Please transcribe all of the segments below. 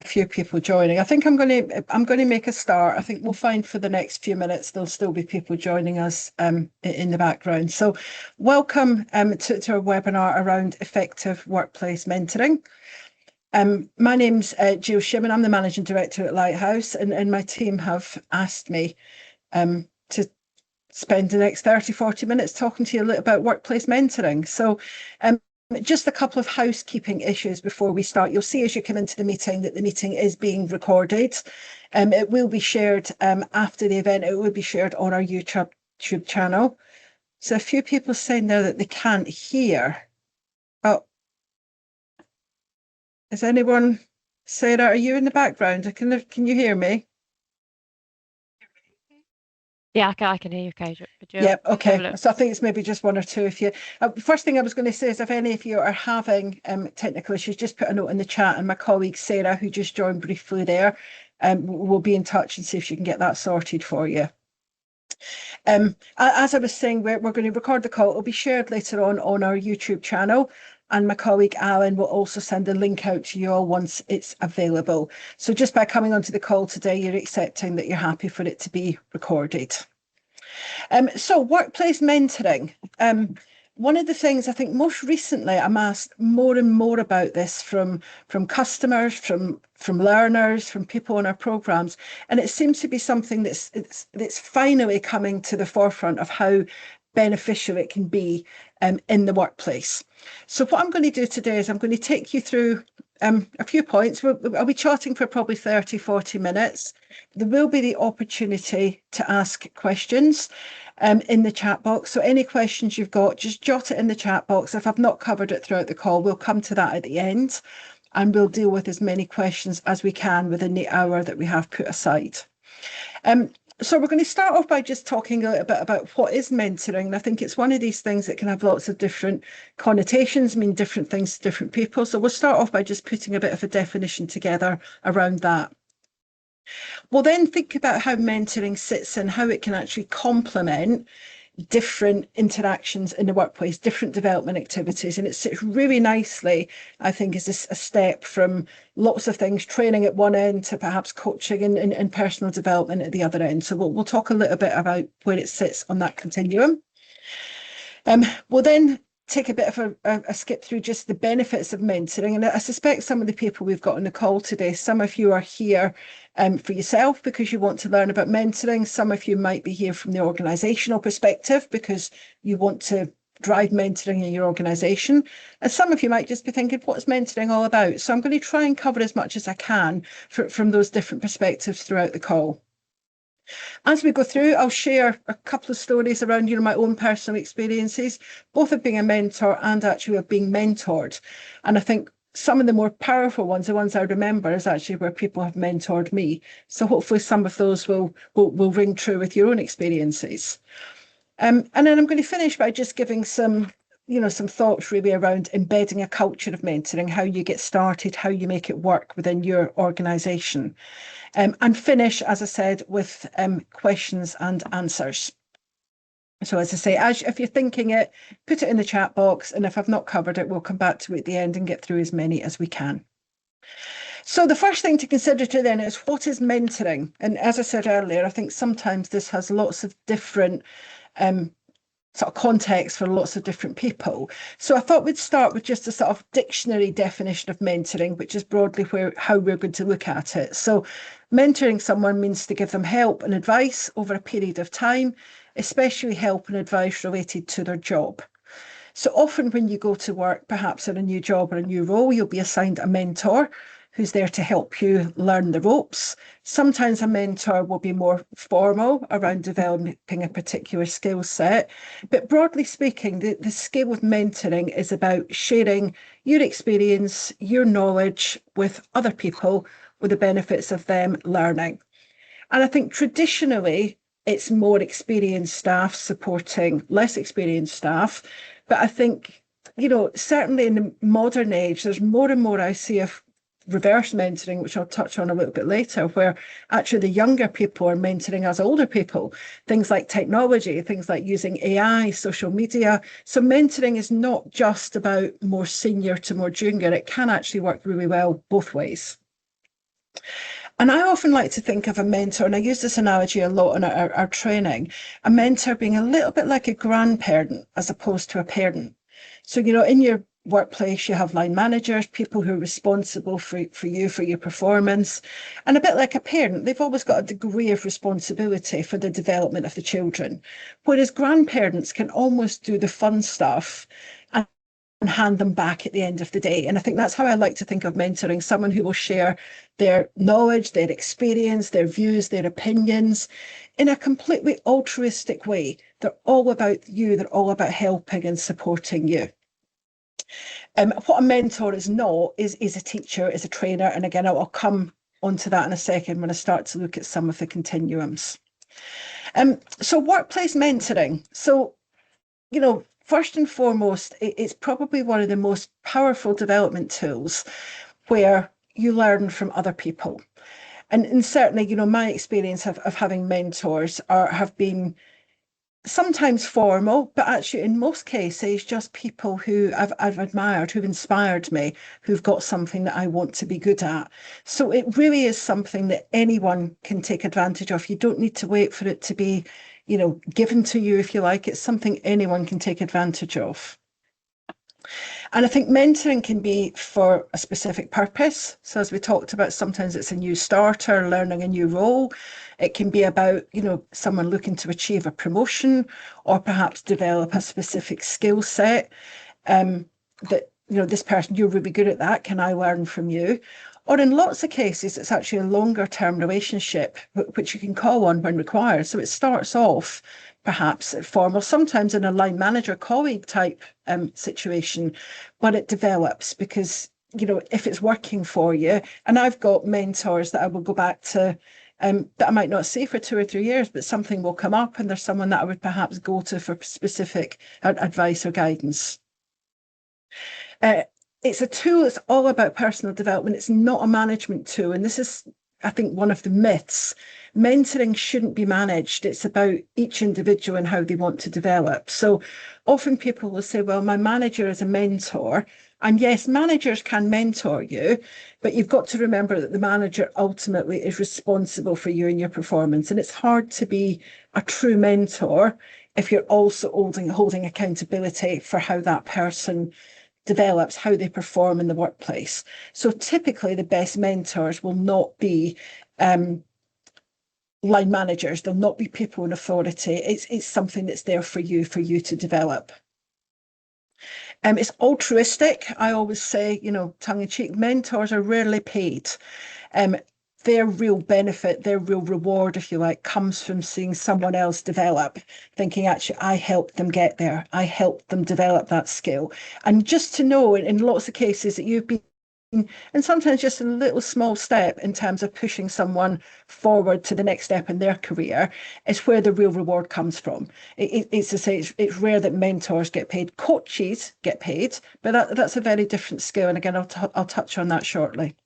Few people joining. I think I'm going to make a start. I think we'll find for the next few minutes there'll still be people joining us in the background. So welcome to our webinar around effective workplace mentoring. My name's Jill Shimon. I'm the Managing Director at Lighthouse, and my team have asked me to spend the next 30, 40 minutes talking to you a little about workplace mentoring. So just a couple of housekeeping issues before we start. You'll see as you come into the meeting that the meeting is being recorded. It will be shared after the event. It will be shared on our YouTube channel. So a few people saying now that they can't hear. Oh, is anyone, Sarah, are you in the background? Can you hear me? Yeah, I can hear you, okay. Yep, okay. So I think it's maybe just one or two of you. First thing I was going to say is if any of you are having technical issues, just put a note in the chat, and my colleague Sarah, who just joined briefly there, will be in touch and see if she can get that sorted for you. As I was saying, we're going to record the call. It'll be shared later on our YouTube channel, and my colleague Alan will also send a link out to you all once it's available. So just by coming onto the call today, you're accepting that you're happy for it to be recorded. So workplace mentoring. One of the things I think most recently I'm asked more and more about this from customers, from learners, from people on our programs, and it seems to be something that's finally coming to the forefront of how beneficial it can be in the workplace. So what I'm going to do today is I'm going to take you through a few points. I'll be chatting for probably 30, 40 minutes. There will be the opportunity to ask questions in the chat box. So any questions you've got, just jot it in the chat box. If I've not covered it throughout the call, we'll come to that at the end, and we'll deal with as many questions as we can within the hour that we have put aside. So we're going to start off by just talking a little bit about what is mentoring. And I think it's one of these things that can have lots of different connotations, mean different things to different people. So we'll start off by just putting a bit of a definition together around that. We'll then think about how mentoring sits and how it can actually complement different interactions in the workplace, different development activities. And it sits really nicely, I think, as a step from lots of things, training at one end to perhaps coaching and personal development at the other end. So we'll talk a little bit about where it sits on that continuum. We'll then take a bit of a skip through just the benefits of mentoring. And I suspect some of the people we've got on the call today, some of you are here for yourself because you want to learn about mentoring. Some of you might be here from the organisational perspective because you want to drive mentoring in your organisation. And some of you might just be thinking, what's mentoring all about? So I'm going to try and cover as much as I can from those different perspectives throughout the call. As we go through, I'll share a couple of stories around, my own personal experiences, both of being a mentor and actually of being mentored. And I think some of the more powerful ones, the ones I remember, is actually where people have mentored me. So hopefully some of those will ring true with your own experiences. And then I'm going to finish by just giving some thoughts really around embedding a culture of mentoring, how you get started, how you make it work within your organisation. And finish, as I said, with questions and answers. So as I say, if you're thinking it, put it in the chat box, and if I've not covered it, we'll come back to it at the end and get through as many as we can. So the first thing to consider then is, what is mentoring? And as I said earlier, I think sometimes this has lots of different sort of context for lots of different people. So I thought we'd start with just a sort of dictionary definition of mentoring, which is broadly how we're going to look at it. So mentoring someone means to give them help and advice over a period of time, especially help and advice related to their job. So often when you go to work, perhaps in a new job or a new role, you'll be assigned a mentor who's there to help you learn the ropes. Sometimes a mentor will be more formal around developing a particular skill set. But broadly speaking, the skill of mentoring is about sharing your experience, your knowledge with other people with the benefits of them learning. And I think traditionally, it's more experienced staff supporting less experienced staff. But I think, certainly in the modern age, there's more and more I see of reverse mentoring, which I'll touch on a little bit later, where actually the younger people are mentoring us older people, things like technology, things like using AI, social media. So mentoring is not just about more senior to more junior. It can actually work really well both ways. And I often like to think of a mentor, and I use this analogy a lot in our training, a mentor being a little bit like a grandparent as opposed to a parent. So, in your workplace, you have line managers, people who are responsible for you, for your performance. And a bit like a parent, they've always got a degree of responsibility for the development of the children. Whereas grandparents can almost do the fun stuff and hand them back at the end of the day. And I think that's how I like to think of mentoring, someone who will share their knowledge, their experience, their views, their opinions in a completely altruistic way. They're all about you, they're all about helping and supporting you. What a mentor is not is a teacher, is a trainer. And again, I'll come onto that in a second when I start to look at some of the continuums. So workplace mentoring. So, first and foremost, it's probably one of the most powerful development tools where you learn from other people. And certainly, my experience of having mentors have been sometimes formal, but actually in most cases, just people who I've admired, who've inspired me, who've got something that I want to be good at. So it really is something that anyone can take advantage of. You don't need to wait for it to be, given to you, if you like. It's something anyone can take advantage of. And I think mentoring can be for a specific purpose. So as we talked about, sometimes it's a new starter, learning a new role. It can be about, someone looking to achieve a promotion or perhaps develop a specific skill set that, this person, you're really good at that. Can I learn from you? Or in lots of cases, it's actually a longer term relationship, which you can call on when required. So it starts off perhaps formal, sometimes in a line manager colleague type situation, but it develops because, if it's working for you, and I've got mentors that I will go back to that I might not see for 2 or 3 years, but something will come up and there's someone that I would perhaps go to for specific advice or guidance. It's a tool that's all about personal development. It's not a management tool. And this is, I think, one of the myths. Mentoring shouldn't be managed. It's about each individual and how they want to develop. So often people will say, well, my manager is a mentor. And yes, managers can mentor you, but you've got to remember that the manager ultimately is responsible for you and your performance. And it's hard to be a true mentor if you're also holding accountability for how that person develops, how they perform in the workplace. So typically the best mentors will not be line managers. They'll not be people in authority. It's something that's there for you to develop. It's altruistic. I always say, tongue in cheek, mentors are rarely paid. Their real benefit, their real reward, if you like, comes from seeing someone else develop, thinking, actually, I helped them get there. I helped them develop that skill. And just to know in lots of cases that you've been, and sometimes just a little small step in terms of pushing someone forward to the next step in their career is where the real reward comes from. It's to say, it's rare that mentors get paid. Coaches get paid, but that's a very different skill. And again, I'll touch on that shortly.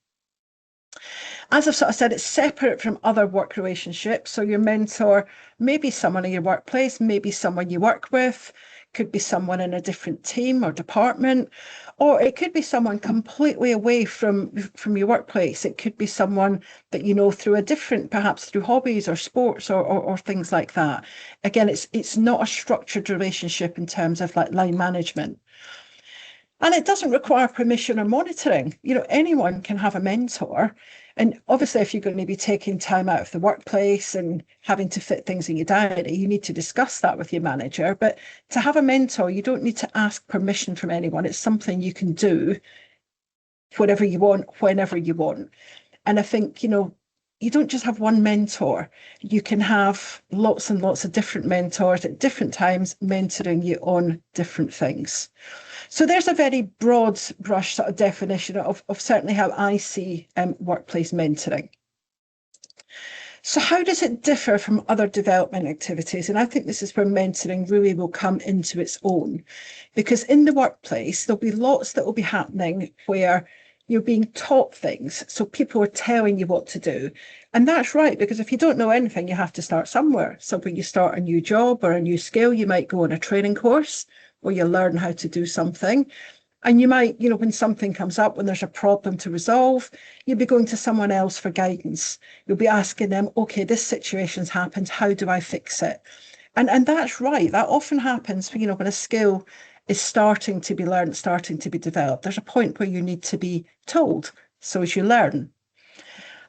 As I've sort of said, it's separate from other work relationships. So your mentor may be someone in your workplace, maybe someone you work with, could be someone in a different team or department, or it could be someone completely away from your workplace. It could be someone that you know through a different, perhaps through hobbies or sports or things like that. Again, it's not a structured relationship in terms of like line management. And it doesn't require permission or monitoring. Anyone can have a mentor. And obviously, if you're going to be taking time out of the workplace and having to fit things in your diary, you need to discuss that with your manager. But to have a mentor, you don't need to ask permission from anyone. It's something you can do whatever you want, whenever you want. And I think, you don't just have one mentor. You can have lots and lots of different mentors at different times mentoring you on different things. So there's a very broad brush sort of definition of certainly how I see workplace mentoring. So how does it differ from other development activities? And I think this is where mentoring really will come into its own, because in the workplace, there'll be lots that will be happening where you're being taught things. So people are telling you what to do. And that's right, because if you don't know anything, you have to start somewhere. So when you start a new job or a new skill, you might go on a training course where you learn how to do something. And you might, when something comes up, when there's a problem to resolve, you'll be going to someone else for guidance. You'll be asking them, okay, this situation's happened. How do I fix it? And that's right. That often happens, when a skill is starting to be learned, starting to be developed. There's a point where you need to be told so as you learn.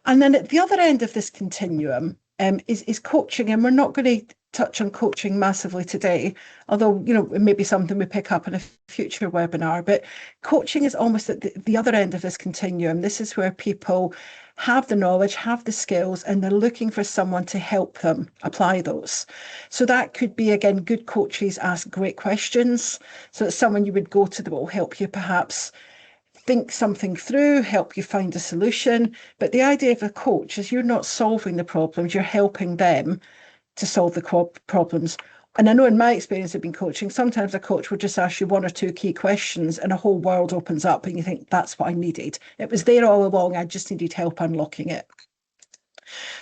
And then at the other end of this continuum is coaching. And we're not going to touch on coaching massively today, although, it may be something we pick up in a future webinar. But coaching is almost at the other end of this continuum. This is where people have the knowledge, have the skills, and they're looking for someone to help them apply those. So that could be, again, good coaches ask great questions. So it's someone you would go to that will help you perhaps think something through, help you find a solution. But the idea of a coach is you're not solving the problems, you're helping them to solve the problems. And I know in my experience of being coaching, sometimes a coach will just ask you one or two key questions and a whole world opens up and you think, that's what I needed. It was there all along, I just needed help unlocking it.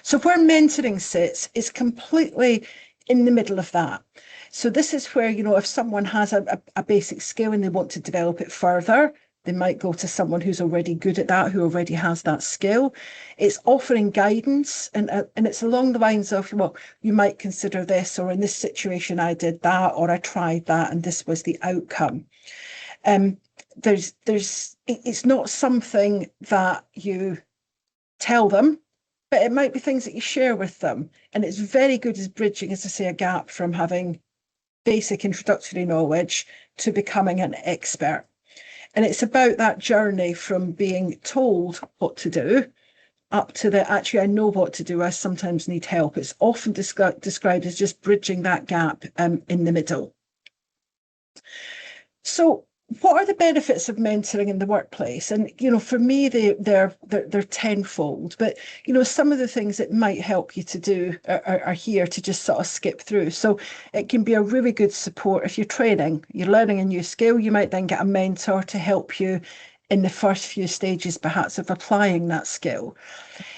So where mentoring sits is completely in the middle of that. So this is where, if someone has a basic skill and they want to develop it further, they might go to someone who's already good at that, who already has that skill. It's offering guidance, and it's along the lines of, well, you might consider this, or in this situation, I did that, or I tried that, and this was the outcome. It's not something that you tell them, but it might be things that you share with them. And it's very good as bridging, as I say, a gap from having basic introductory knowledge to becoming an expert. And it's about that journey from being told what to do up to the, actually, I know what to do, I sometimes need help. It's often described as just bridging that gap in the middle. So what are the benefits of mentoring in the workplace? And, for me, they're tenfold. But, some of the things that might help you to do are here to just sort of skip through. So it can be a really good support if you're training, you're learning a new skill. You might then get a mentor to help you in the first few stages, perhaps, of applying that skill.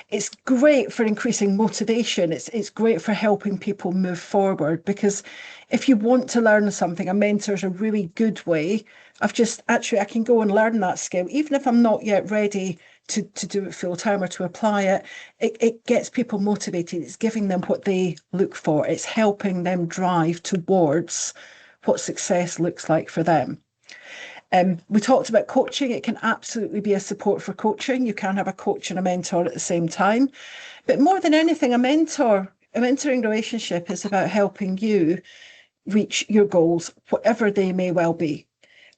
It's great for increasing motivation. It's great for helping people move forward, because if you want to learn something, a mentor is a really good way of just, actually, I can go and learn that skill, even if I'm not yet ready to do it full time or to apply it. It gets people motivated. It's giving them what they look for. It's helping them drive towards what success looks like for them. We talked about coaching. It can absolutely be a support for coaching. You can have a coach and a mentor at the same time. But more than anything, a mentoring relationship is about helping you reach your goals, whatever they may well be.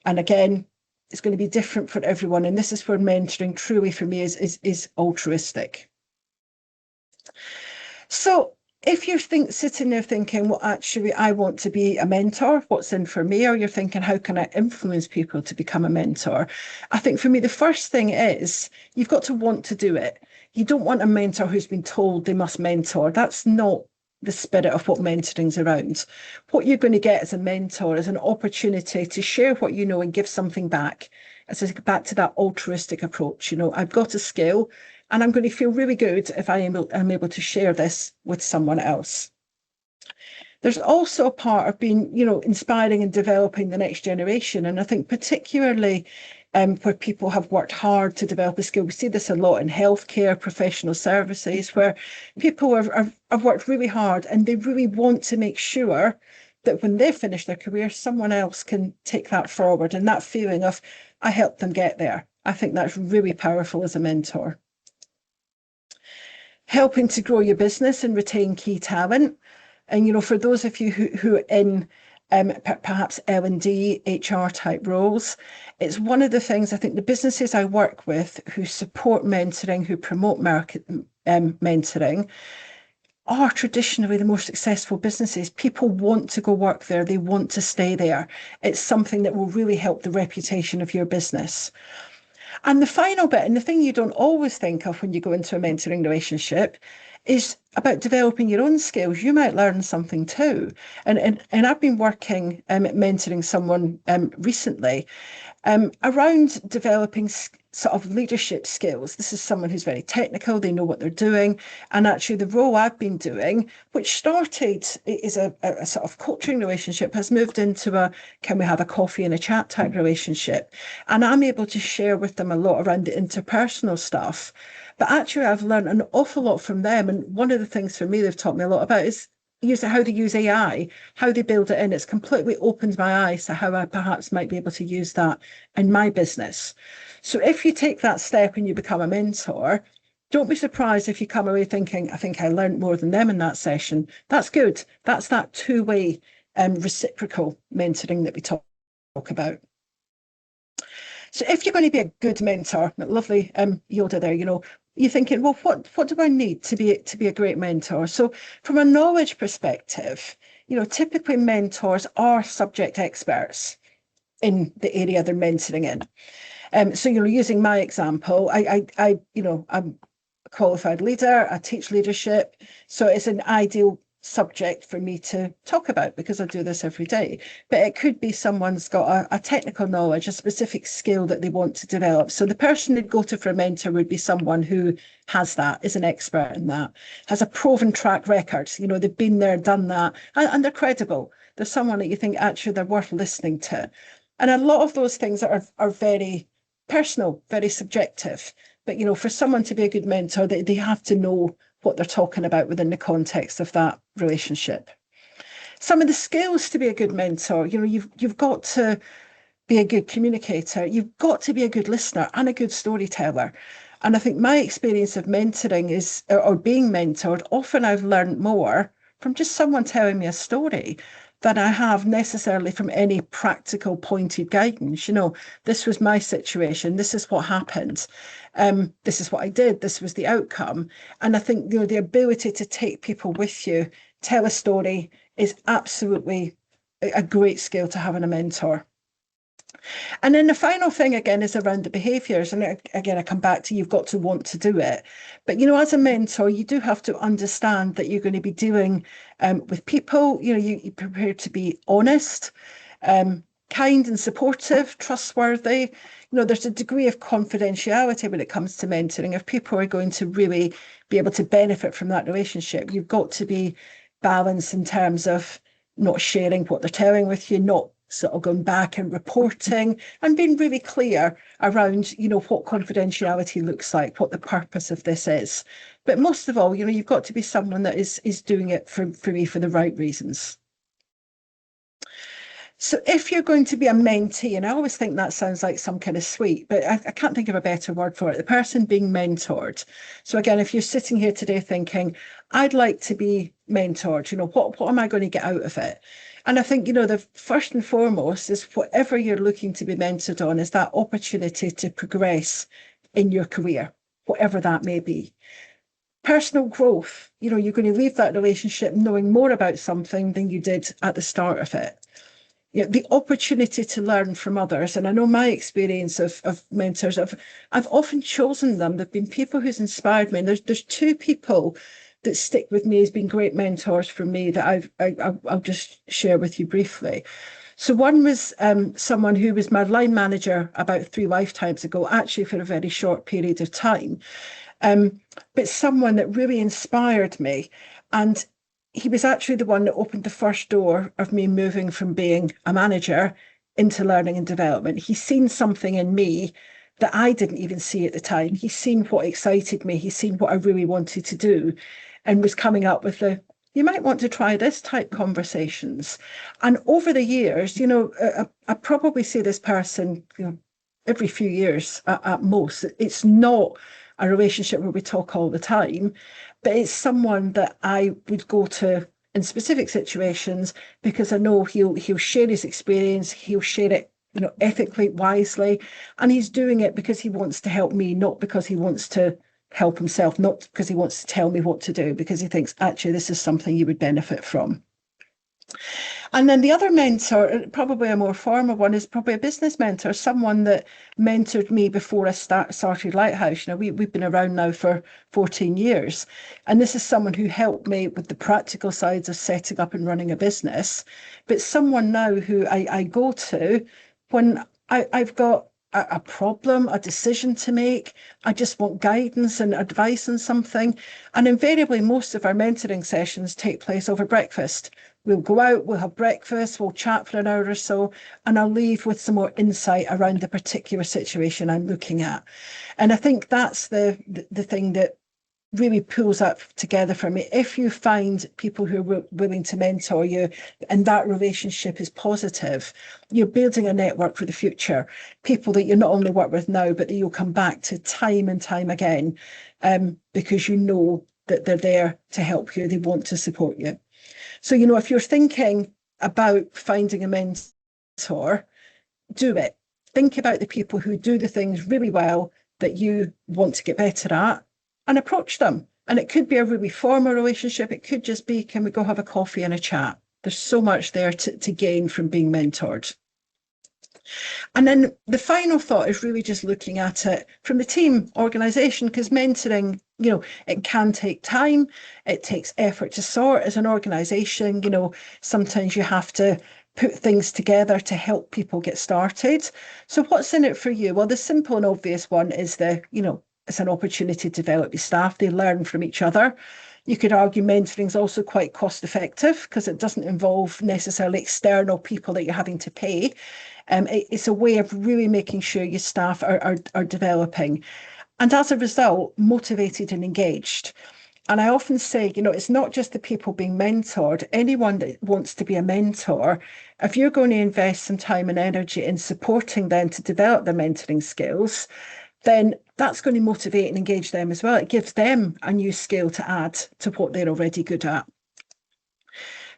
And again, it's going to be different for everyone. And this is where mentoring truly for me is altruistic. So if you're sitting there thinking, well, actually, I want to be a mentor, what's in for me? Or you're thinking, how can I influence people to become a mentor? I think for me, the first thing is you've got to want to do it. You don't want a mentor who's been told they must mentor. That's not the spirit of what mentoring's around. What you're going to get as a mentor is an opportunity to share what you know and give something back. As I go back to that altruistic approach, I've got a skill, and I'm going to feel really good if I'm able to share this with someone else. There's also a part of being, inspiring and developing the next generation. And I think particularly where people have worked hard to develop a skill. We see this a lot in healthcare, professional services, where people have worked really hard and they really want to make sure that when they finish their career, someone else can take that forward. And that feeling of, I helped them get there. I think that's really powerful as a mentor. Helping to grow your business and retain key talent. And, for those of you who are in perhaps L&D, HR type roles, it's one of the things I think the businesses I work with who support mentoring, who promote mentoring, are traditionally the more successful businesses. People want to go work there. They want to stay there. It's something that will really help the reputation of your business. And the final bit, and the thing you don't always think of when you go into a mentoring relationship, is about developing your own skills. You might learn something too. And I've been working mentoring someone recently, around developing sort of leadership skills. This is someone who's very technical, they know what they're doing. And actually the role I've been doing, which started is a sort of coaching relationship, has moved into a can we have a coffee and a chat type relationship. And I'm able to share with them a lot around the interpersonal stuff. But actually I've learned an awful lot from them. And one of the things for me they've taught me a lot about is how they use AI, how they build it in. It's completely opened my eyes to how I perhaps might be able to use that in my business. So if you take that step and you become a mentor, don't be surprised if you come away thinking, I think I learned more than them in that session. That's good. That's that two-way reciprocal mentoring that we talk about. So if you're going to be a good mentor, lovely Yoda there, you're thinking, well, what do I need to be a great mentor? So from a knowledge perspective, typically mentors are subject experts in the area they're mentoring in. So using my example, I'm a qualified leader, I teach leadership, so it's an ideal subject for me to talk about because I do this every day. But it could be someone's got a technical knowledge, a specific skill that they want to develop. So the person they'd go to for a mentor would be someone who has that, is an expert in that, has a proven track record. They've been there, done that, and they're credible. They're someone that you think actually they're worth listening to. And a lot of those things are very personal, very subjective. But, for someone to be a good mentor, they have to know what they're talking about within the context of that relationship. Some of the skills to be a good mentor, you've got to be a good communicator. You've got to be a good listener and a good storyteller. And I think my experience of mentoring or being mentored, often I've learned more from just someone telling me a story than I have necessarily from any practical pointed guidance. This was my situation. This is what happened. This is what I did. This was the outcome. And I think, the ability to take people with you, tell a story is absolutely a great skill to have in a mentor. And then the final thing, again, is around the behaviours. And again, I come back to you've got to want to do it. But, as a mentor, you do have to understand that you're going to be dealing with people. You're prepared to be honest, kind and supportive, trustworthy. There's a degree of confidentiality when it comes to mentoring. If people are going to really be able to benefit from that relationship, you've got to be balanced in terms of not sharing what they're telling with you, not sort of going back and reporting, and being really clear around, what confidentiality looks like, what the purpose of this is. But most of all, you've got to be someone that is doing it for me for the right reasons. So if you're going to be a mentee, and I always think that sounds like some kind of sweet, but I can't think of a better word for it, the person being mentored. So again, if you're sitting here today thinking, I'd like to be mentored, what am I going to get out of it? And I think, the first and foremost is whatever you're looking to be mentored on is that opportunity to progress in your career, whatever that may be. Personal growth, you're going to leave that relationship knowing more about something than you did at the start of it. The opportunity to learn from others. And I know my experience of mentors, I've often chosen them. There've been people who's inspired me. And there's two people that stick with me as being great mentors for me that I'll just share with you briefly. So one was someone who was my line manager about 3 lifetimes ago, actually for a very short period of time. But someone that really inspired me. And he was actually the one that opened the first door of me moving from being a manager into learning and development. He's seen something in me that I didn't even see at the time. He's seen what excited me. He's seen what I really wanted to do and was coming up with you might want to try this type conversations. And over the years, I probably see this person, every few years at most. It's not a relationship where we talk all the time, but it's someone that I would go to in specific situations because I know he'll share his experience, he'll share it, ethically, wisely, and he's doing it because he wants to help me, not because he wants to help himself, not because he wants to tell me what to do, because he thinks actually this is something you would benefit from. And then the other mentor, probably a more formal one, is probably a business mentor, someone that mentored me before I started Lighthouse. We've been around now for 14 years. And this is someone who helped me with the practical sides of setting up and running a business. But someone now who I go to when I've got a problem, a decision to make. I just want guidance and advice on something. And invariably, most of our mentoring sessions take place over breakfast. We'll go out, we'll have breakfast, we'll chat for an hour or so, and I'll leave with some more insight around the particular situation I'm looking at. And I think that's the thing that really pulls that together for me. If you find people who are willing to mentor you and that relationship is positive, you're building a network for the future. People that you not only work with now, but that you'll come back to time and time again, because you know that they're there to help you. They want to support you. So, if you're thinking about finding a mentor, do it. Think about the people who do the things really well that you want to get better at and approach them. And it could be a really formal relationship. It could just be, can we go have a coffee and a chat? There's so much there to gain from being mentored. And then the final thought is really just looking at it from the team organisation, because mentoring, it can take time. It takes effort to sort as an organisation. Sometimes you have to put things together to help people get started. So what's in it for you? Well, the simple and obvious one is it's an opportunity to develop your staff. They learn from each other. You could argue mentoring is also quite cost effective because it doesn't involve necessarily external people that you're having to pay. It's a way of really making sure your staff are developing. And as a result, motivated and engaged. And I often say, it's not just the people being mentored. Anyone that wants to be a mentor, if you're going to invest some time and energy in supporting them to develop their mentoring skills, then that's going to motivate and engage them as well. It gives them a new skill to add to what they're already good at.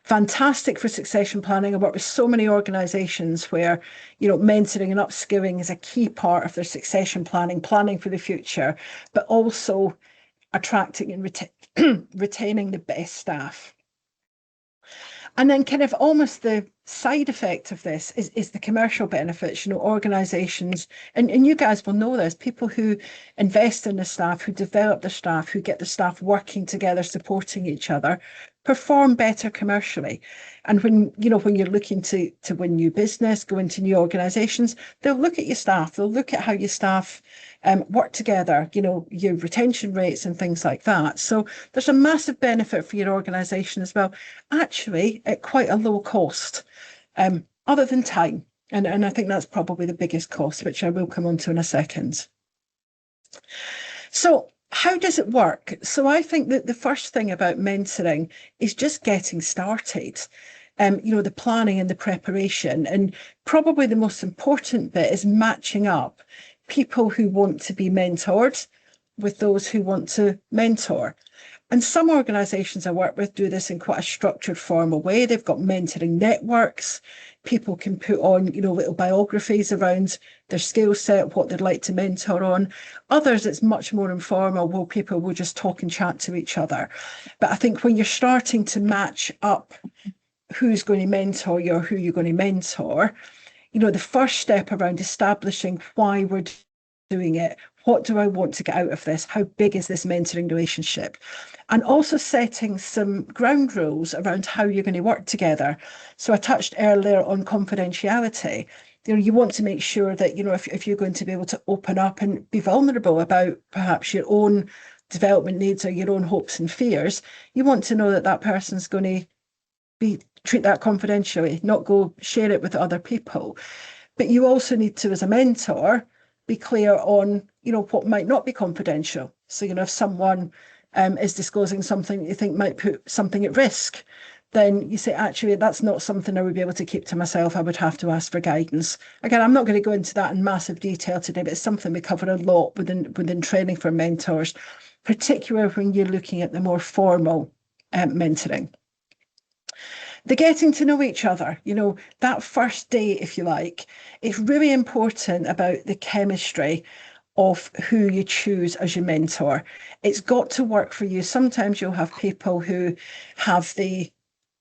Fantastic for succession planning. I work with so many organisations where, mentoring and upskilling is a key part of their succession planning for the future, but also attracting and retaining the best staff. And then kind of almost the side effect of this is the commercial benefits. Organisations, and you guys will know this, people who invest in the staff, who develop the staff, who get the staff working together, supporting each other, perform better commercially. And when you're looking to win new business, go into new organisations, they'll look at your staff, they'll look at how your staff work together, your retention rates and things like that. So there's a massive benefit for your organisation as well, actually at quite a low cost, other than time. And I think that's probably the biggest cost, which I will come on to in a second. So how does it work? So I think that the first thing about mentoring is just getting started. The planning and the preparation. And probably the most important bit is matching up people who want to be mentored with those who want to mentor. And some organisations I work with do this in quite a structured, formal way. They've got mentoring networks. People can put on, little biographies around their skill set, what they'd like to mentor on. Others, it's much more informal, where people will just talk and chat to each other. But I think when you're starting to match up who's going to mentor you or who you're going to mentor, the first step around establishing why we're doing it, what do I want to get out of this? How big is this mentoring relationship? And also setting some ground rules around how you're going to work together. So I touched earlier on confidentiality. You want to make sure that, if you're going to be able to open up and be vulnerable about perhaps your own development needs or your own hopes and fears, you want to know that that person's going to treat that confidentially, not go share it with other people. But you also need to, as a mentor, be clear on, what might not be confidential. So, if someone is disclosing something you think might put something at risk, then you say, actually, that's not something I would be able to keep to myself. I would have to ask for guidance. Again, I'm not going to go into that in massive detail today, but it's something we cover a lot within training for mentors, particularly when you're looking at the more formal mentoring. The getting to know each other, that first date, if you like, it's really important about the chemistry of who you choose as your mentor. It's got to work for you. Sometimes you'll have people who have the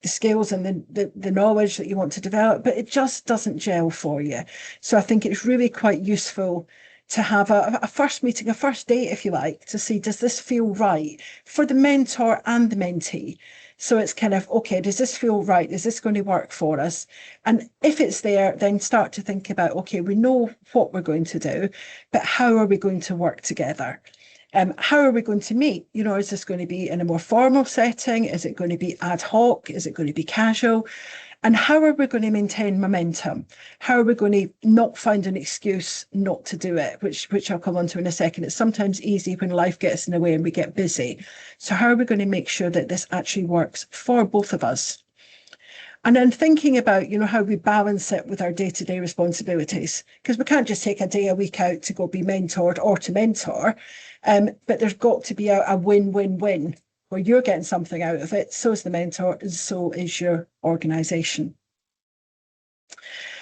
skills and the knowledge that you want to develop, but it just doesn't gel for you. So I think it's really quite useful to have a first meeting, a first date, if you like, to see, does this feel right for the mentor and the mentee? So it's kind of, okay, does this feel right? Is this going to work for us? And if it's there, then start to think about, okay, we know what we're going to do, but how are we going to work together? How are we going to meet? You know, is this going to be in a more formal setting? Is it going to be ad hoc? Is it going to be casual? And how are we going to maintain momentum? How are we going to not find an excuse not to do it, which I'll come on to in a second. It's sometimes easy when life gets in the way and we get busy. So how are we going to make sure that this actually works for both of us? And then thinking about, you know, how we balance it with our day-to-day responsibilities, because we can't just take a day a week out to go be mentored or to mentor, but there's got to be a win-win-win where you're getting something out of it, so is the mentor, and so is your organisation.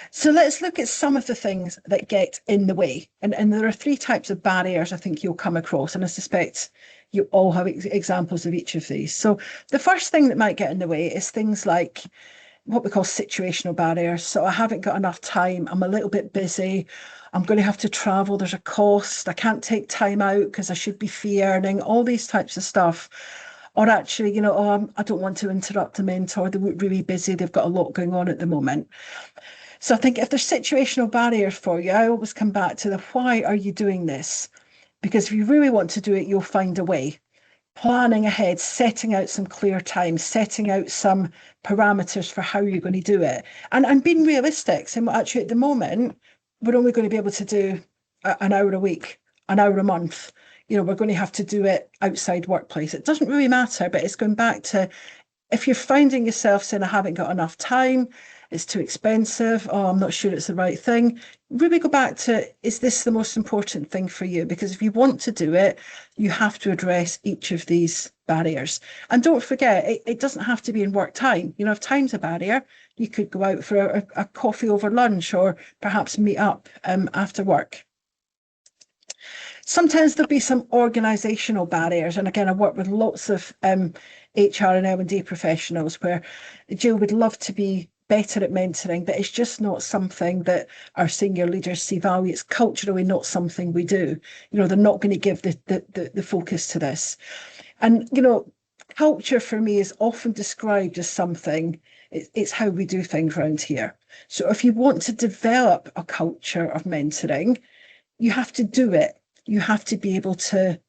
So let's look at some of the things that get in the way. And there are 3 types of barriers I think you'll come across, and I suspect you all have examples of each of these. So the first thing that might get in the way is things like what we call situational barriers. So I haven't got enough time, I'm a little bit busy, I'm going to have to travel, there's a cost, I can't take time out because I should be fee earning, all these types of stuff. Or actually, you know, oh, I don't want to interrupt a mentor, they're really busy, they've got a lot going on at the moment. So I think if there's situational barriers for you, I always come back to the why are you doing this? Because if you really want to do it, you'll find a way. Planning ahead, setting out some clear times, setting out some parameters for how you're going to do it, and being realistic. So actually, at the moment, we're only going to be able to do an hour a week, an hour a month. You know, we're going to have to do it outside workplace. It doesn't really matter, but it's going back to if you're finding yourself saying, I haven't got enough time, it's too expensive, oh, I'm not sure it's the right thing, really go back to, is this the most important thing for you? Because if you want to do it, you have to address each of these barriers. And don't forget, it doesn't have to be in work time. You know, if time's a barrier, you could go out for a coffee over lunch or perhaps meet up after work. Sometimes there'll be some organisational barriers. And again, I work with lots of HR and L&D professionals where Jill would love to be better at mentoring, but it's just not something that our senior leaders see value. It's culturally not something we do. You know, they're not going to give the focus to this. And, you know, culture for me is often described as something, it's how we do things around here. So if you want to develop a culture of mentoring, you have to do it. You have to be able to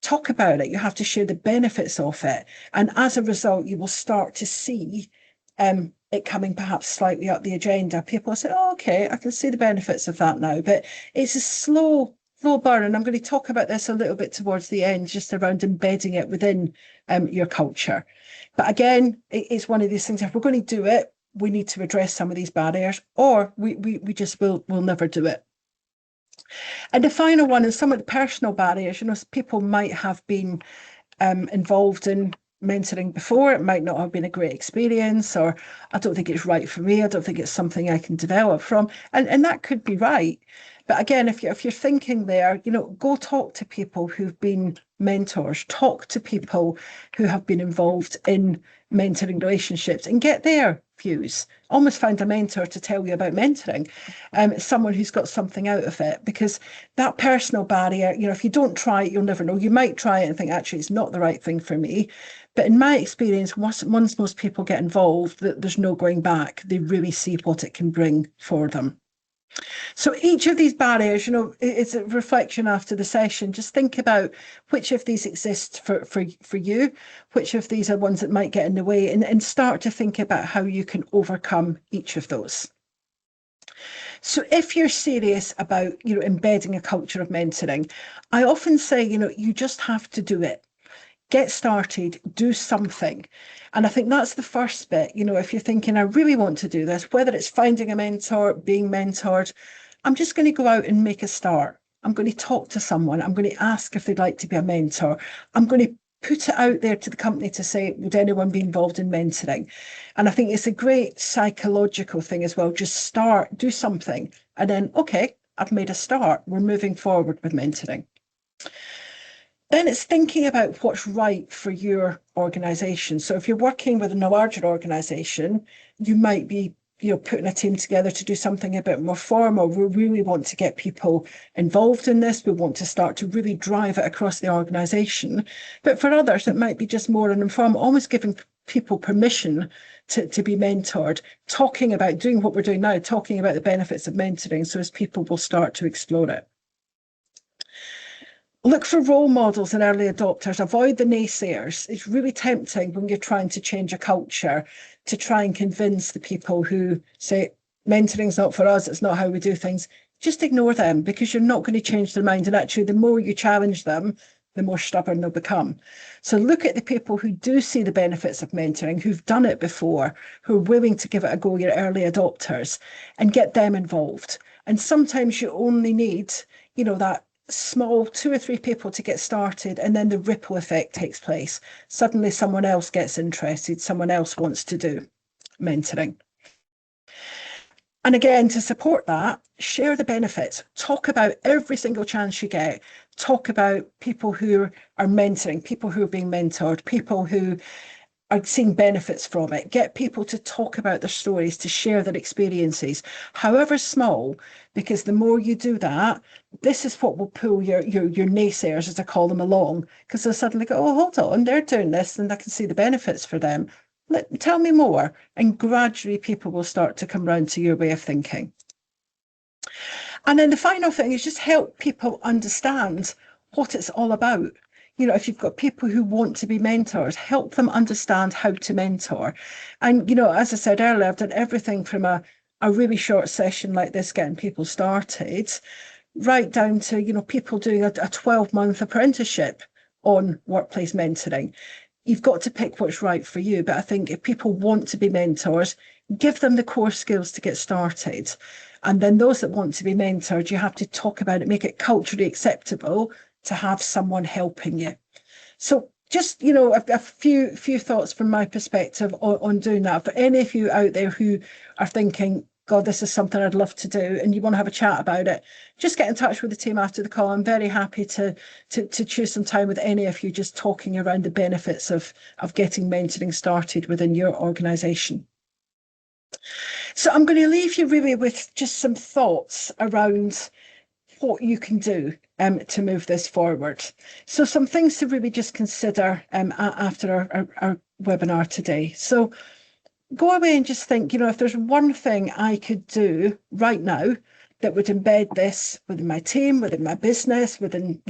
talk about it. You have to share the benefits of it. And as a result, you will start to see it coming perhaps slightly up the agenda. People say, oh, okay, I can see the benefits of that now. But it's a slow burn. And I'm going to talk about this a little bit towards the end, just around embedding it within your culture. But again, it's one of these things, if we're going to do it, we need to address some of these barriers, or we just will never do it. And the final one is some of the personal barriers. You know, people might have been involved in mentoring before. It might not have been a great experience, or I don't think it's right for me. I don't think it's something I can develop from. And that could be right. But again, if you're thinking there, you know, go talk to people who've been mentors, talk to people who have been involved in mentoring relationships and get their views. Almost find a mentor to tell you about mentoring, someone who's got something out of it, because that personal barrier, you know, if you don't try it, you'll never know. You might try it and think, actually, it's not the right thing for me. But in my experience, once most people get involved, there's no going back. They really see what it can bring for them. So each of these barriers, you know, it's a reflection after the session. Just think about which of these exist for you, which of these are ones that might get in the way, and start to think about how you can overcome each of those. So if you're serious about, you know, embedding a culture of mentoring, I often say, you know, you just have to do it. Get started, do something. And I think that's the first bit. You know, if you're thinking, I really want to do this, whether it's finding a mentor, being mentored, I'm just going to go out and make a start. I'm going to talk to someone. I'm going to ask if they'd like to be a mentor. I'm going to put it out there to the company to say, would anyone be involved in mentoring? And I think it's a great psychological thing as well. Just start, do something. And then, okay, I've made a start. We're moving forward with mentoring. Then it's thinking about what's right for your organisation. So if you're working within a larger organisation, you might be, you know, putting a team together to do something a bit more formal. We really want to get people involved in this. We want to start to really drive it across the organisation. But for others, it might be just more an informal, almost giving people permission to be mentored, talking about doing what we're doing now, talking about the benefits of mentoring, so as people will start to explore it. Look for role models and early adopters. Avoid the naysayers. It's really tempting when you're trying to change a culture to try and convince the people who say mentoring's not for us, it's not how we do things. Just ignore them, because you're not going to change their mind. And actually, the more you challenge them, the more stubborn they'll become. So look at the people who do see the benefits of mentoring, who've done it before, who are willing to give it a go, your early adopters, and get them involved. And sometimes you only need, that small 2 or 3 people to get started, and then the ripple effect takes place. Suddenly someone else gets interested, someone else wants to do mentoring. And again, to support that, share the benefits. Talk about every single chance you get. Talk about people who are mentoring, people who are being mentored, people who are seeing benefits from it. Get people to talk about their stories, to share their experiences, however small, because the more you do that, this is what will pull your naysayers, as I call them, along, because they'll suddenly go, oh, hold on, they're doing this and I can see the benefits for them. Tell me more. And gradually people will start to come round to your way of thinking. And then the final thing is just help people understand what it's all about. If you've got people who want to be mentors, help them understand how to mentor. And, as I said earlier, I've done everything from a really short session like this, getting people started, right down to, people doing a 12-month apprenticeship on workplace mentoring. You've got to pick what's right for you. But I think if people want to be mentors, give them the core skills to get started. And then those that want to be mentored, you have to talk about it, make it culturally acceptable to have someone helping you. So just, a few thoughts from my perspective on doing that. For any of you out there who are thinking, God, this is something I'd love to do, and you want to have a chat about it, just get in touch with the team after the call. I'm very happy to choose some time with any of you, just talking around the benefits of getting mentoring started within your organisation. So I'm going to leave you really with just some thoughts around what you can do to move this forward. So some things to really just consider after our webinar today. So go away and just think, if there's one thing I could do right now that would embed this within my team, within my business, within,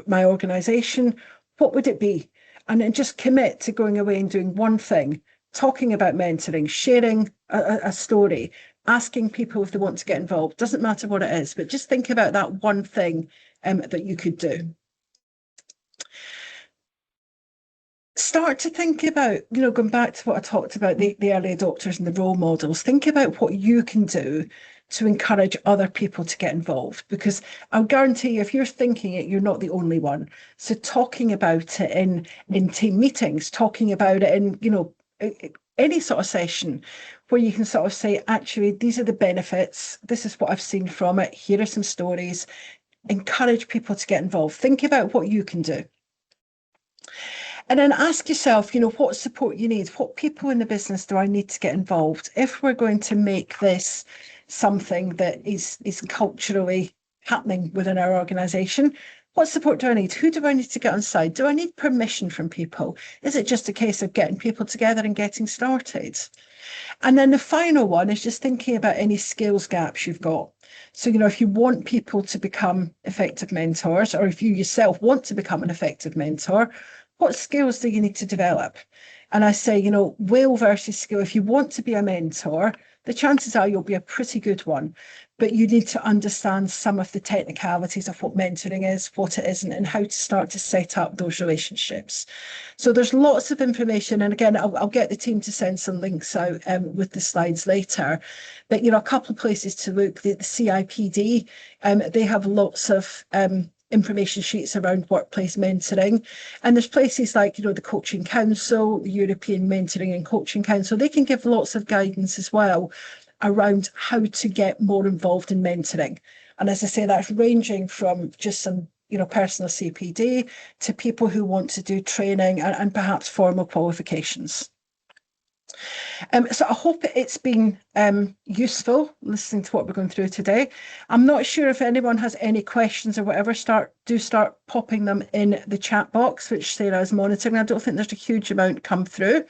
my organisation, what would it be? And then just commit to going away and doing one thing, talking about mentoring, sharing a story, asking people if they want to get involved. Doesn't matter what it is, but just think about that one thing that you could do. Start to think about, going back to what I talked about, the early adopters and the role models. Think about what you can do to encourage other people to get involved, because I'll guarantee you, if you're thinking it, you're not the only one. So talking about it in team meetings, talking about it in, any sort of session where you can sort of say, actually, these are the benefits. This is what I've seen from it. Here are some stories. Encourage people to get involved. Think about what you can do. And then ask yourself, what support you need. What people in the business do I need to get involved? If we're going to make this something that is culturally happening within our organisation, what support do I need? Who do I need to get on side? Do I need permission from people? Is it just a case of getting people together and getting started? And then the final one is just thinking about any skills gaps you've got. So, if you want people to become effective mentors, or if you yourself want to become an effective mentor, what skills do you need to develop? And I say, will versus skill. If you want to be a mentor, the chances are you'll be a pretty good one, but you need to understand some of the technicalities of what mentoring is, what it isn't, and how to start to set up those relationships. So there's lots of information. And again, I'll get the team to send some links out with the slides later. But, a couple of places to look, the CIPD, they have lots of information sheets around workplace mentoring. And there's places like, the Coaching Council, the European Mentoring and Coaching Council. They can give lots of guidance as well around how to get more involved in mentoring. And as I say, that's ranging from just some, personal CPD to people who want to do training and perhaps formal qualifications. So I hope it's been useful listening to what we're going through today. I'm not sure if anyone has any questions or whatever. Start popping them in the chat box, which Sarah is monitoring. I don't think there's a huge amount come through.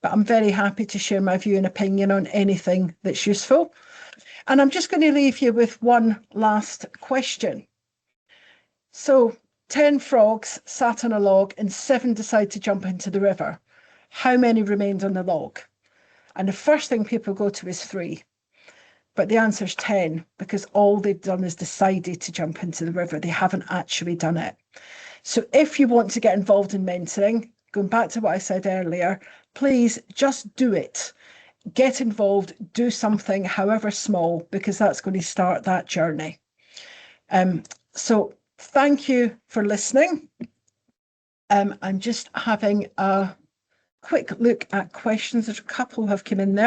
but I'm very happy to share my view and opinion on anything that's useful. And I'm just going to leave you with one last question. So 10 frogs sat on a log and 7 decided to jump into the river. How many remained on the log? And the first thing people go to is 3. But the answer is 10, because all they've done is decided to jump into the river. They haven't actually done it. So if you want to get involved in mentoring, going back to what I said earlier, please just do it. Get involved, do something, however small, because that's going to start that journey. So thank you for listening. I'm just having a quick look at questions. There's a couple have come in there.